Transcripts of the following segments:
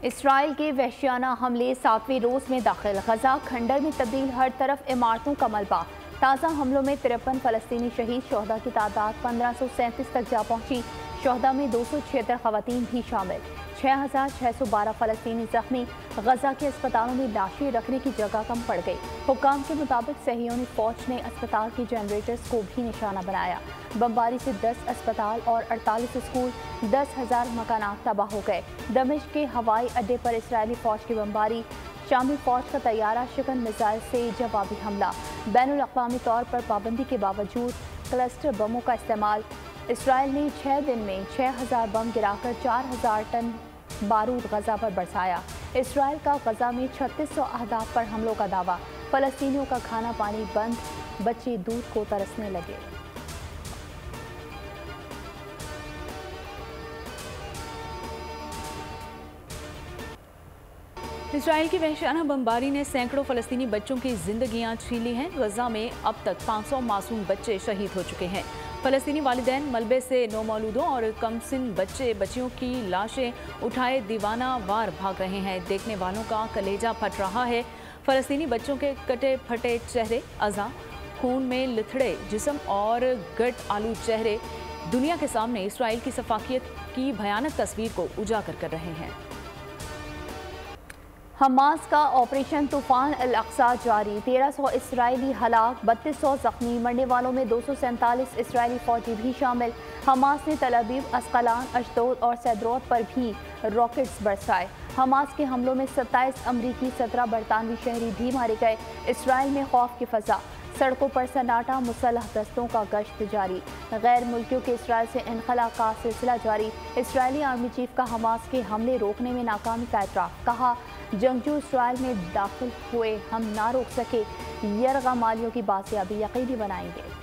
Israel के वहशियाना हमले 7वें रोज में दाखिल। गजा खंडर में तब्दील, हर तरफ इमारतों का मलबा। ताज़ा हमलों में 53 फलस्तीनी शहीद, शोहदा की तादाद 1537 तक जा पहुंची। शोहदा में 276 खवातीन भी शामिल। 6612 फलस्तीनी जख्मी। गजा के अस्पतालों में लाशें रखने की जगह कम पड़ गई। हुक्काम के मुताबिक सहियोनी फौज ने अस्पताल के जनरेटर्स को भी निशाना बनाया। बमबारी से 10 अस्पताल और 48 स्कूल, 10,000 मकानात तबाह हो गए। दमिश्क के हवाई अड्डे पर इसराइली फौज की बमबारी। शामी फौज का तैयारा शिकन मिसाइल से जवाबी हमला। बैनुल अक़वामी तौर पर पाबंदी के बावजूद क्लस्टर बमों का इस्तेमाल। इसराइल ने 6 दिन में 6000 बम गिराकर 4000 टन बारूद गजा पर बरसाया। इसराइल का गजा में 3600 अहदाफ पर हमलों का दावा। फलस्तीनियों का खाना पानी बंद, बच्चे दूध को तरसने लगे। इसराइल की वहशियाना बमबारी ने सैकड़ों फलस्तीनी बच्चों की जिंदगियां छीन ली हैं। गजा में अब तक 500 मासूम बच्चे शहीद हो चुके हैं। फलस्तीनी वालिदैन मलबे से नौमौलूदों और कमसिन बच्चियों की लाशें उठाए दीवाना वार भाग रहे हैं। देखने वालों का कलेजा फट रहा है। फलस्तीनी बच्चों के कटे फटे चेहरे, अज़ा, खून में लिथड़े जिस्म और गट आलू चेहरे दुनिया के सामने इसराइल की सफाकियत की भयानक तस्वीर को उजागर कर रहे हैं। हमास का ऑपरेशन तूफान अल अक्सा जारी। 1300 इसराइली हलाक, 3200 जख्मी। मरने वालों में 247 इसराइली फौजी भी शामिल। हमास ने तल अवीव, अस्कलान, अशदोद और सैदरोत पर भी रॉकेट्स बरसाए। हमास के हमलों में 27 अमरीकी, 17 बरतानवी शहरी भी मारे गए। इसराइल में खौफ की फजा, सड़कों पर सन्नाटा, मुसल्लह दस्तों का गश्त जारी। गैर मुल्कियों के इसराइल से इनखला का सिलसिला जारी। इसराइली आर्मी चीफ का हमास के हमले रोकने में नाकामी का एतराफ़। कहा, जंगजू इसराइल में दाखिल हुए हम ना रोक सके। यरगमालियों की बासियाबी यकीनी बनाएंगे।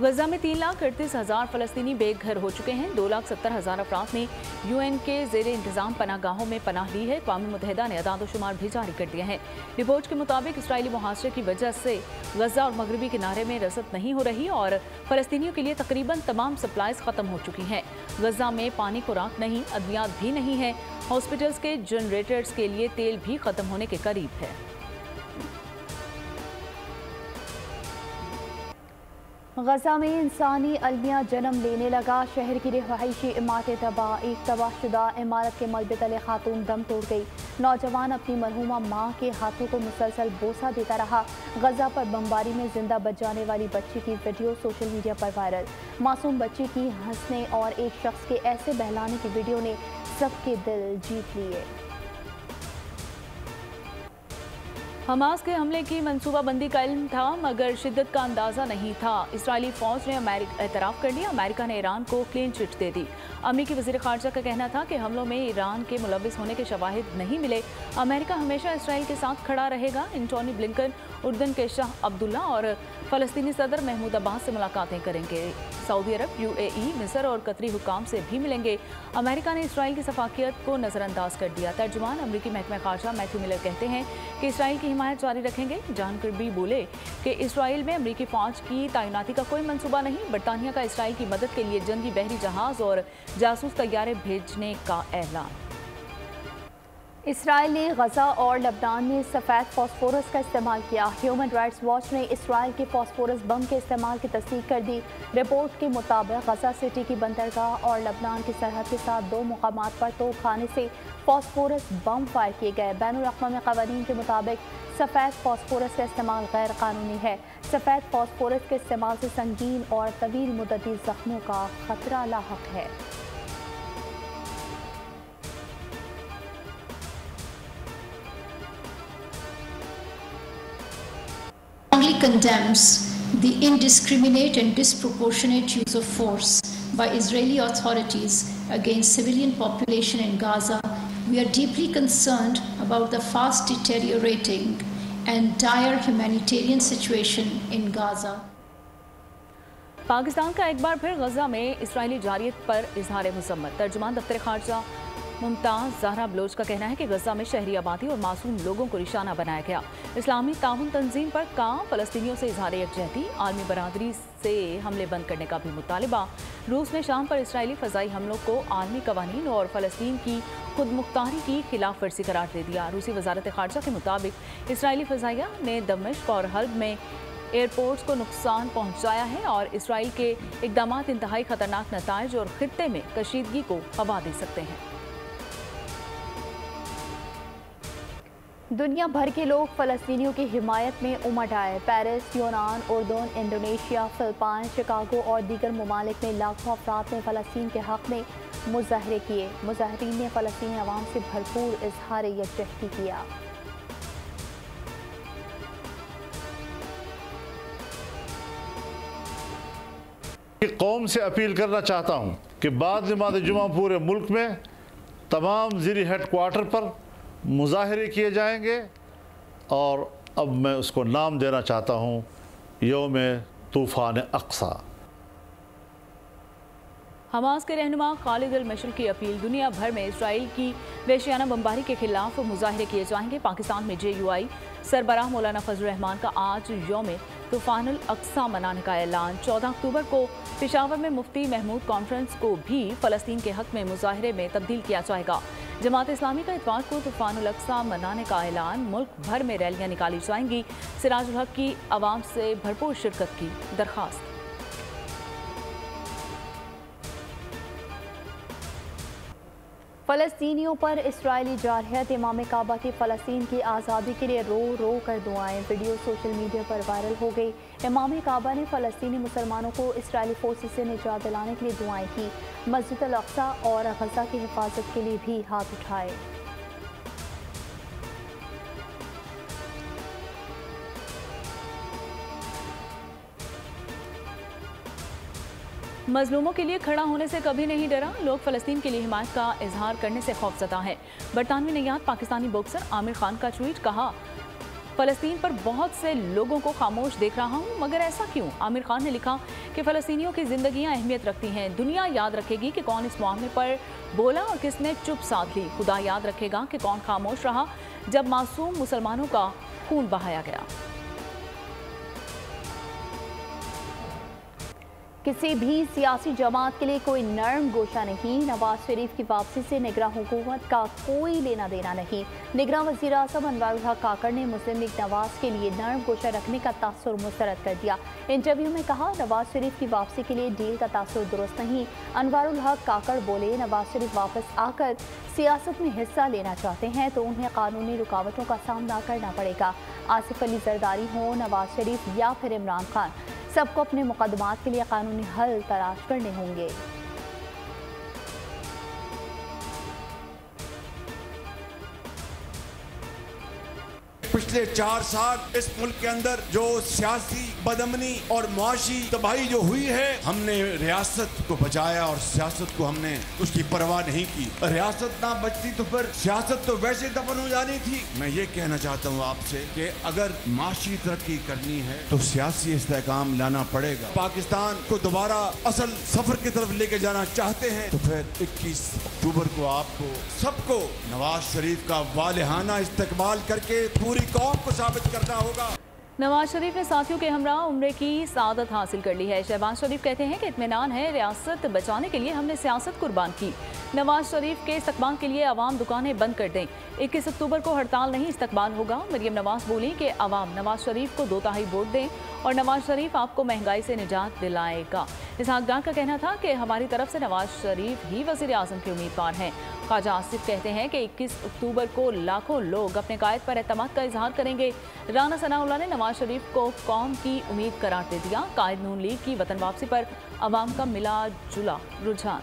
गजा में 3,38,000 फलस्तीनी बेघर हो चुके हैं। 2,70,000 अफराद ने UN के ज़ेरे इंतजाम पनाहगाहों में पनाह ली है। अक़वाम मुत्तहिदा ने अदाद-ओ-शुमार भी जारी कर दिया है। रिपोर्ट के मुताबिक इसराइली मुहासरे की वजह से गजा और मगरबी किनारे में रसद नहीं हो रही और फलस्तीनियों के लिए तकरीबन तमाम सप्लाईज खत्म हो चुकी हैं। गजा में पानी, खुराक नहीं, अद्वियात भी नहीं है। हॉस्पिटल्स के जनरेटर्स के लिए तेल भी खत्म होने के करीब है। गजा में इंसानी अलमिया जन्म लेने लगा। शहर की रिहायशी इमारतें तबाह। एक तबाहशुदा इमारत के मलबे तले खातून दम तोड़ गई। नौजवान अपनी मरहूमा माँ के हाथों को मुसलसल बोसा देता रहा। गजा पर बमबारी में जिंदा बच जाने वाली बच्ची की वीडियो सोशल मीडिया पर वायरल। मासूम बच्ची की हंसने और एक शख्स के ऐसे बहलाने की वीडियो ने सबके दिल जीत लिए। हमास के हमले की मंसूबाबंदी का इल्म था मगर शिद्दत का अंदाजा नहीं था। इसराइली फौज ने एतराफ़ कर लिया। अमेरिका ने ईरान को क्लीन चिट दे दी। अमेरिकी वज़ीर ख़ारजा का कहना था कि हमलों में ईरान के मुलव्विस होने के शवाहिद नहीं मिले। अमेरिका हमेशा इसराइल के साथ खड़ा रहेगा। एंटोनी ब्लिंकन उर्दन के शाह अब्दुल्ला और फ़लस्तीनी सदर महमूद अब्बास से मुलाकातें करेंगे। सऊदी अरब, UAE, मिस्र और कतरी हुकाम से भी मिलेंगे। अमेरिका ने इसराइल की सफाकियत को नज़रअंदाज कर दिया। तर्जुमान अमेरिकी महकमा ख़ारजा मैथ्यू मिलर कहते हैं कि इसराइल की हिमायत जारी रखेंगे। जानकर भी बोले कि इसराइल में अमेरिकी फौज की तैनाती का कोई मंसूबा नहीं। बरतानिया का इसराइल की मदद के लिए जंगी बहरी जहाज और जासूस तैयारे भेजने का ऐलान। इसराइल ने गजा और लबनान में सफ़ेद फास्फोरस का इस्तेमाल किया। ह्यूमन राइट्स वॉच ने इसराइल के फास्फोरस बम के इस्तेमाल की तस्दीक कर दी। रिपोर्ट के मुताबिक गजा सिटी की बंदरगाह और लबनान की सरहद के साथ 2 मुकामात पर तोपखाने से फास्फोरस बम फायर किए गए। बैनुल अक़वामी क़वानीन के मुताबिक सफ़ेद फास्फोरस का इस्तेमाल गैर कानूनी है। सफ़ेद फास्फोरस के इस्तेमाल से संगीन और तवील मुद्दती जख्मों का खतरा लाहक है। Condemns the indiscriminate and disproportionate use of force by Israeli authorities against civilian population in Gaza. We are deeply concerned about the fast deteriorating and dire humanitarian situation in Gaza. Pakistan का एक बार फिर गजा में इसराइली जारियत पर इजहार मज़म्मत। तर्जुमान दफ्तर ख़ारजा Mumtaz Zahra Bloch का कहना है कि गजा में शहरी आबादी और मासूम लोगों को निशाना बनाया गया। इस्लामी ताउन तंजीम पर काम, फलस्तीनियों से इजहार यकजहती, आलमी बरादरी से हमले बंद करने का भी मुतालिबा। रूस ने शाम पर इसराइली फ़ज़ाई हमलों को आलमी कवानीन और फ़लस्तीन की खुद मुख्तारी की खिलाफ वर्जी करार दे दिया। रूसी वजारत ख़ारजा के मुताबिक इसराइली फ़ज़ाइया ने दमिश्क और हल्ब में एयरपोर्ट्स को नुकसान पहुंचाया है और इसराइल के इक़दाम इंतहाई ख़तरनाक नताइज और खित्ते में कशीदगी को हवा दे सकते हैं। दुनिया भर के लोग फ़लस्तीनियों की हिमायत में उमड़ आए। पेरिस, यूनान, उर्दून, इंडोनेशिया, फिलिपाइन, शिकागो और दीगर ममालिक में लाखों अफराद ने फ़लस्तीन के हक़ में मुज़ाहरे किए। मुज़ाहरीन ने फ़लस्तीनी अवाम से भरपूर इज़हार यकजहती किया। कौम से अपील करना चाहता हूँ कि बाद नमाज जुमा पूरे मुल्क में तमाम ज़िली हेडक्वार्टर पर मुज़ाहरे किए जाएंगे और अब मैं उसको नाम देना चाहता हूँ यौम तूफ़ान अक्सा। हमास के रहनुमा खालिद अल मशल की अपील, दुनिया भर में इसराइल की वहशियाना बमबारी के खिलाफ मुज़ाहरे किए जाएंगे। पाकिस्तान में JUI सरबराह मौलाना फजल रहमान का आज यौम तूफ़ान अल अक्सा मनाने का ऐलान। 14 अक्टूबर को पेशावर में मुफ्ती महमूद कॉन्फ्रेंस को भी फ़लस्तीन के हक़ में मुज़ाहरे में तब्दील किया जाएगा। जमात इस्लामी का इतवार को तूफ़ान अल अक्सा मनाने का ऐलान। मुल्क भर में रैलियाँ निकाली जाएंगी। सिराजुल हक की आवाम से भरपूर शिरकत की दरख्वास्त। फ़लस्तीनियों पर इसराइली जारहियत, इमाम काबा की फ़लस्तीन की आज़ादी के लिए रो रो कर दुआएं। वीडियो सोशल मीडिया पर वायरल हो गई। इमाम काबा ने फ़लस्तीनी मुसलमानों को इसराइली फोर्सेस से निजात दिलाने के लिए दुआएं की। मस्जिद अल अक्सा और गजा की हिफाजत के लिए भी हाथ उठाए। मजलूमों के लिए खड़ा होने से कभी नहीं डरा। लोग फ़लस्तीन के लिए हिमायत का इजहार करने से खौफज़दा हैं। बरतानवी नैयाद पाकिस्तानी बॉक्सर आमिर खान का ट्वीट, कहा फ़लस्तीन पर बहुत से लोगों को खामोश देख रहा हूँ, मगर ऐसा क्यों। आमिर खान ने लिखा कि फ़लस्तीनियों की ज़िंदगियाँ अहमियत रखती हैं। दुनिया याद रखेगी कि कौन इस मामले पर बोला और किसने चुप साध ली। खुदा याद रखेगा कि कौन खामोश रहा जब मासूम मुसलमानों का खून बहाया गया। किसी भी सियासी जमात के लिए कोई नरम गोशा नहीं। नवाज शरीफ की वापसी से निगरान हुकूमत का कोई लेना देना नहीं। निगरान वज़ीर आज़म अनवारुल हक काकड़ ने मुस्लिम लीग नवाज के लिए नरम गोशा रखने का तासुर मुस्तरद कर दिया। इंटरव्यू में कहा, नवाज शरीफ की वापसी के लिए डील का तासुर दुरुस्त नहीं। अनवारुल हक काकड़ बोले, नवाज शरीफ वापस आकर सियासत में हिस्सा लेना चाहते हैं तो उन्हें कानूनी रुकावटों का सामना करना पड़ेगा। आसिफ अली जरदारी हो, नवाज शरीफ या फिर इमरान खान, सबको अपने मुकदमात के लिए कानूनी हल तलाश करने होंगे। पिछले 4 साल इस मुल्क के अंदर जो सियासी बदअमनी और मुआशी तबाही जो हुई है, हमने रियासत को बचाया और सियासत को हमने उसकी परवाह नहीं की। रियासत ना बचती तो फिर सियासत तो वैसे दफन हो जानी थी। मैं ये कहना चाहता हूँ आपसे कि अगर माशी तरक्की करनी है तो सियासी इस्तेहकाम लाना पड़ेगा। पाकिस्तान को दोबारा असल सफर की तरफ लेके जाना चाहते हैं तो फिर 21 अक्टूबर को आपको सबको नवाज शरीफ का वालिहाना इस्तकबाल करके पूरी कौम को साबित करना होगा। नवाज शरीफ ने साथियों के हमरा उम्रे की सादत हासिल कर ली है। शहबाज शरीफ कहते हैं कि इत्मीनान है, रियासत बचाने के लिए हमने सियासत कुर्बान की। नवाज शरीफ के इस्तकबाल के लिए आवाम दुकानें बंद कर दें। 21 अक्टूबर को हड़ताल नहीं, इस्तकबाल होगा। मरियम नवाज बोली कि आवाम नवाज शरीफ को 2/3 वोट दें और नवाज शरीफ आपको महंगाई से निजात दिलाएगा। इसहाक डार का कहना था कि हमारी तरफ से नवाज शरीफ ही वज़ीर आज़म के उम्मीदवार हैं। ख्वाजा आसिफ कहते हैं कि 21 अक्टूबर को लाखों लोग अपने कायद पर एतमाद का इजहार करेंगे। राना सनाउल्लाह ने नवाज शरीफ को कौम की उम्मीद करार दे दिया। कायद नून लीग की वतन वापसी पर अवाम का मिला जुला रुझान।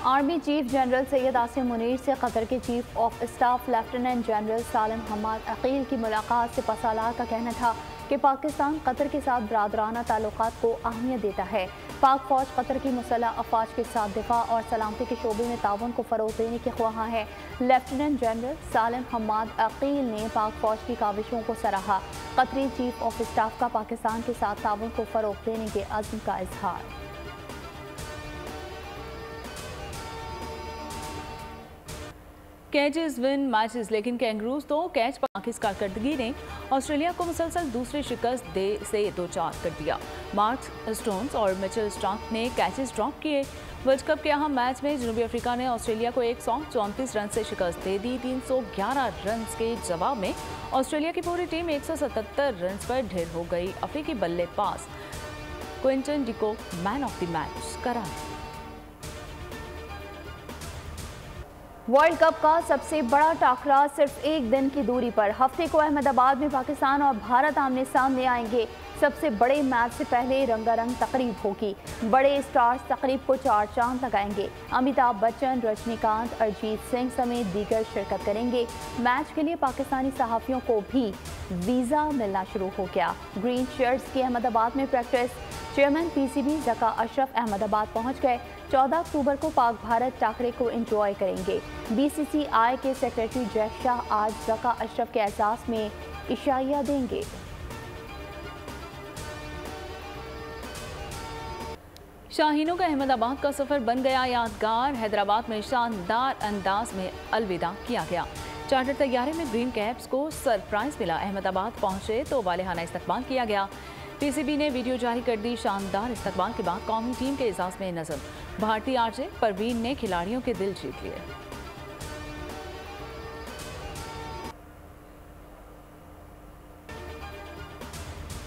Army chief general Syed Asim Munir से कतर के chief of staff lieutenant general Salim Hammad Aqeel की मुलाकात से पसालार का कहना था कि पाकिस्तान कतर के साथ बरादराना ताल्लुकात को अहमियत देता है। पाक फौज कतर की मुसल्लह अफवाज के साथ दिफा और सलामती के शोबे में ताउन को फ़रोग़ देने के ख्वाह है। Lieutenant general Salim Hammad Aqeel ने पाक फौज की काविशों को सराहा। कतरी चीफ ऑफ स्टाफ का पाकिस्तान के साथ ताउन को फ़रोग़ देने के अज़्म का इजहार। कैचेस विन मैचेस, लेकिन कैंगरूज तो कैच पाकिस कारकर्दगी ने ऑस्ट्रेलिया को मुसलसल दूसरी शिकस्त से 2-4 कर दिया। मार्क स्टोन्स और मिचेल स्टार्क ने कैचेस ड्रॉप किए। वर्ल्ड कप के अहम मैच में जनूबी अफ्रीका ने ऑस्ट्रेलिया को 134 रन से शिकस्त दे दी। 311 रन के जवाब में ऑस्ट्रेलिया की पूरी टीम 177 रन पर ढेर हो गई। अफ्रीकी बल्लेबाज Quinton de Kock man of the match करार। वर्ल्ड कप का सबसे बड़ा टाकरा सिर्फ एक दिन की दूरी पर। हफ्ते को अहमदाबाद में पाकिस्तान और भारत आमने सामने आएंगे। सबसे बड़े मैच से पहले रंगारंग तकरीब होगी। बड़े स्टार्स तकरीब को 4 चांद लगाएंगे। अमिताभ बच्चन, रजनीकांत, अरिजीत सिंह समेत दीगर शिरकत करेंगे। मैच के लिए पाकिस्तानी सहाफ़ियों को भी वीज़ा मिलना शुरू हो गया। ग्रीन शर्ट्स की अहमदाबाद में practice. Chairman PCB Zaka Ashraf Ahmedabad पहुंच गए। 14 अक्टूबर को पाक भारत टाकरे को एंजॉय करेंगे। बीसीसीआई के सेक्रेटरी जय शाह आज ज़का अशरफ के एहसास में इशाइया देंगे। शाहीनों का अहमदाबाद का सफर बन गया यादगार। हैदराबाद में शानदार अंदाज में अलविदा किया गया। चार्टर तैयारे में ग्रीन कैप्स को सरप्राइज मिला। अहमदाबाद पहुंचे तो वालेहाना इस्तकबाल किया गया। पीसीबी ने वीडियो जारी कर दी। शानदार इस्तकबाल के बाद कौमी टीम के एजाज में नजर। भारतीय आरजे परवीन ने खिलाड़ियों के दिल जीत लिए।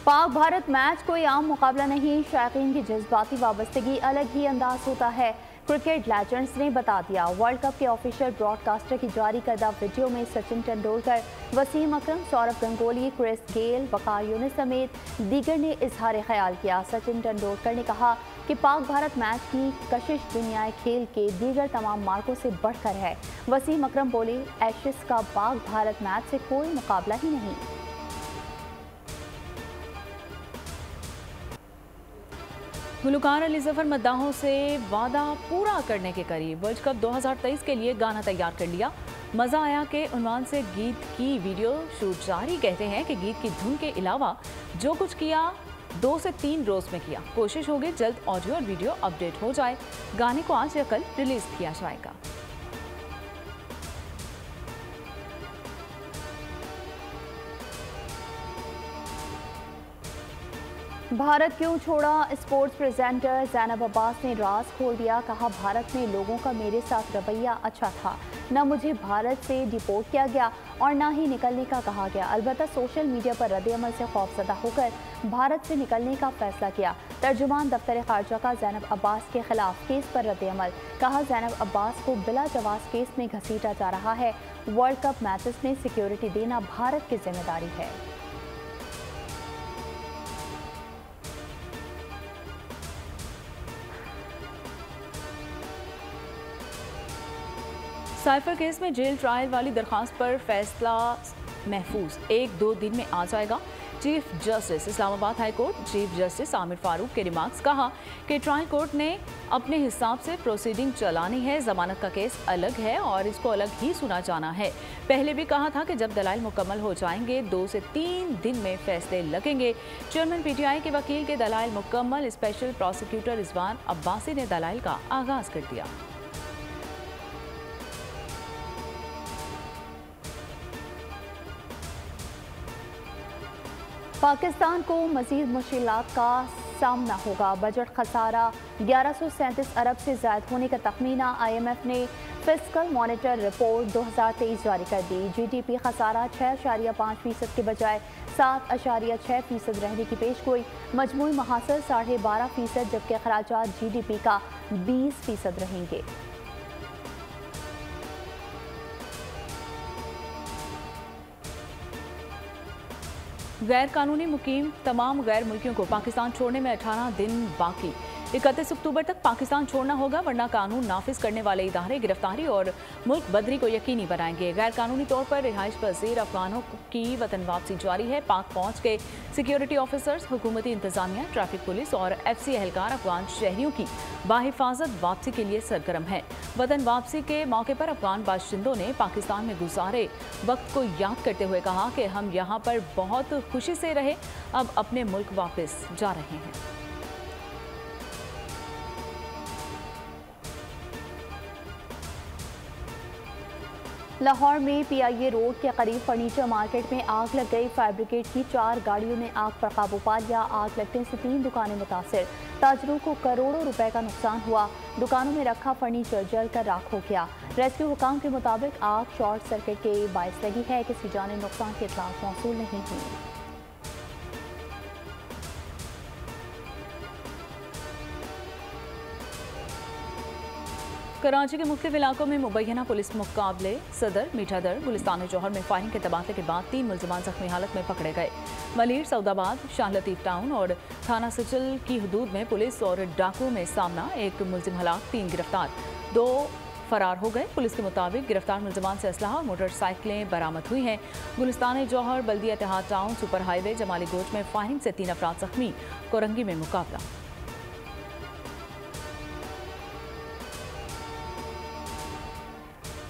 पाक भारत मैच कोई आम मुकाबला नहीं। शायकीन की जज्बाती वाबस्तगी अलग ही अंदाज होता है। क्रिकेट लेजेंड्स ने बता दिया। वर्ल्ड कप के ऑफिशियल ब्रॉडकास्टर की जारी करदा वीडियो में सचिन तेंदुलकर, वसीम अकरम, सौरभ गंगोली, क्रिस गेल, वकार यूनिस समेत दीगर ने इजहार ख्याल किया। सचिन तेंदुलकर ने कहा कि पाक भारत मैच की कशिश दुनियाए खेल के दीगर तमाम मार्कों से बढ़कर है। वसीम अकरम बोले, एशेज का पाक भारत मैच से कोई मुकाबला ही नहीं। गुलकार अली जफर मद्दाहों से वादा पूरा करने के करीब। वर्ल्ड कप 2023 के लिए गाना तैयार कर लिया। मज़ा आया के उन्वान से गीत की वीडियो शूट जारी। कहते हैं कि गीत की धुन के अलावा जो कुछ किया 2 से 3 रोज में किया। कोशिश होगी जल्द ऑडियो और वीडियो अपडेट हो जाए। गाने को आज या कल रिलीज किया जाएगा। भारत क्यों छोड़ा? स्पोर्ट्स प्रेजेंटर ज़ैनब अब्बास ने राज खोल दिया। कहा, भारत में लोगों का मेरे साथ रवैया अच्छा था। न मुझे भारत से डिपोर्ट किया गया और ना ही निकलने का कहा गया। अलबत्ता सोशल मीडिया पर रद्द-ए-अमल से खौफजदा होकर भारत से निकलने का फैसला किया। तर्जुमान दफ्तर खारजा का ज़ैनब अब्बास के खिलाफ केस पर रद्द-ए-अमल। कहा, ज़ैनब अब्बास को बिला जवाज़ केस में घसीटा जा रहा है। वर्ल्ड कप मैचेस में सिक्योरिटी देना भारत की जिम्मेदारी है। साइफर केस में जेल ट्रायल वाली दरखास्त पर फैसला महफूज 1-2 दिन में आ जाएगा। Chief justice Islamabad high court chief justice Aamir Farooq के रिमार्क्स। कहा कि ट्रायल कोर्ट ने अपने हिसाब से प्रोसीडिंग चलानी है। जमानत का केस अलग है और इसको अलग ही सुना जाना है। पहले भी कहा था कि जब दलाइल मुकम्मल हो जाएंगे 2 से 3 दिन में फैसले लगेंगे। चेयरमैन पीटीआई के वकील के दलाइल मुकम्मल। स्पेशल प्रोसिक्यूटर रिजवान अब्बासी ने दलाइल का आगाज कर दिया। पाकिस्तान को मज़ीद मुश्किलात का सामना होगा। बजट खसारा 1137 अरब से ज़ायद होने का तखमीना। IMF ने फिस्कल मॉनिटर रिपोर्ट 2023 जारी कर दी। GDP खसारा 6.5% के बजाय 7.6% रहने की पेशगोई। मजमूई महासर 12.5%, जबकि अखराजात GDP का 20% रहेंगे। गैर कानूनी मुकीम तमाम गैर मुल्कियों को पाकिस्तान छोड़ने में 18 दिन बाकी। 31 अक्टूबर तक पाकिस्तान छोड़ना होगा, वरना कानून नाफिज करने वाले इदारे गिरफ्तारी और मुल्क बदरी को यकीनी बनाएंगे। गैर कानूनी तौर पर रिहाइश पजीर अफगानों की वतन वापसी जारी है। पाक पहुंच के सिक्योरिटी ऑफिसर्स, हुकूमती इंतजामिया, ट्रैफिक पुलिस और FC एहलकार अफगान शहरियों की बाहिफाजत वापसी के लिए सरगर्म है। वतन वापसी के मौके पर अफगान बाशिंदों ने पाकिस्तान में गुजारे वक्त को याद करते हुए कहा कि हम यहाँ पर बहुत खुशी से रहे, अब अपने मुल्क वापस जा रहे हैं। लाहौर में PIA रोड के करीब फर्नीचर मार्केट में आग लग गई। फायर ब्रिगेड की 4 गाड़ियों ने आग पर काबू पा लिया। आग लगने से 3 दुकानें मुतासिर, ताजरों को करोड़ों रुपए का नुकसान हुआ। दुकानों में रखा फर्नीचर जलकर राख हो गया। रेस्क्यू हुकाम के मुताबिक आग शॉर्ट सर्किट के बायस लगी है। किसी जानी नुकसान की इत्तलात मौसूल नहीं हुई। कराची के मुख्तलिफ इलाकों में मुबैना पुलिस मुकाबले। सदर, मीठादर, गुलिस्तान जौहर में फायरिंग के तबादले के बाद 3 मुलजमान जख्मी हालत में पकड़े गए। मलीर, सऊदाबाद, शाह लतीफ टाउन और थाना सिचल की हदूद में पुलिस और डाकुओं में सामना। 1 मुलजिम हलाक, 3 गिरफ्तार, 2 फरार हो गए। पुलिस के मुताबिक गिरफ्तार मुलजमान से असलहा और मोटरसाइकिलें बरामद हुई हैं। गुलिस्तान जौहर, बल्दिया इत्तेहाद टाउन, सुपर हाईवे, जमाली गोच में फायरिंग से 3 अफराद जख्मी। कोरंगी में मुकाबला।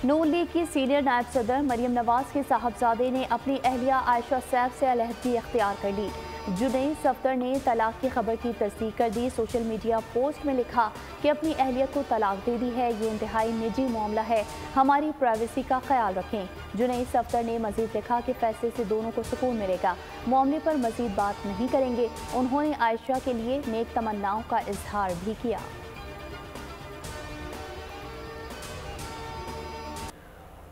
नून लीग की सीनियर नायब सदर मरियम नवाज के साहबजादे ने अपनी अहलिया आयशा सैफ से अलहदगी इख्तियार कर ली। जुनैद सफदर ने तलाक की खबर की तस्दीक कर दी। सोशल मीडिया पोस्ट में लिखा कि अपनी अहलिया को तलाक दे दी है, ये इंतहाई निजी मामला है, हमारी प्राइवेसी का ख्याल रखें। जुनैद सफदर ने मजीद लिखा कि फैसले से दोनों को सुकून मिलेगा, मामले पर मजीद बात नहीं करेंगे। उन्होंने आयशा के लिए नेक तमन्नाओं का इजहार भी किया।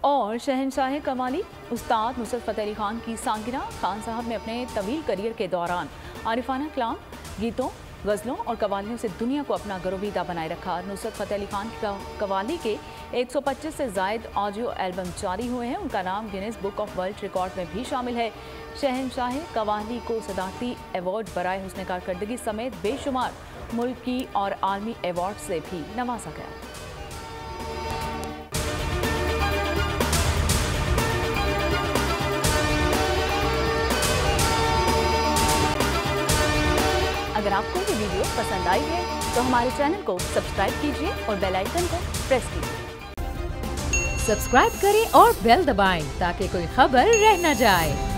और शहनशाह कवाली उस्ताद नुसरत फ़तेह अली खान की सालगिरह। खान साहब ने अपने तवील करियर के दौरान आरिफाना कलाम, गीतों, गज़लों और कवालियों से दुनिया को अपना गरोवीदा बनाए रखा। नुसरत फ़तेह अली खान की कवाली के 125 से ज़ायद ऑडियो एल्बम जारी हुए हैं। उनका नाम Guinness book of world record में भी शामिल है। शहनशाह कवाली को सदाकती एवॉर्ड बराए हुस्न कारकर्दगी समेत बेशुमार मुल्की और आलमी एवॉर्ड से भी नवाजा गया। अगर आपको ये वीडियो पसंद आई है तो हमारे चैनल को सब्सक्राइब कीजिए और बेल आइकन को प्रेस कीजिए। सब्सक्राइब करें और बेल दबाएं ताकि कोई खबर रह न जाए।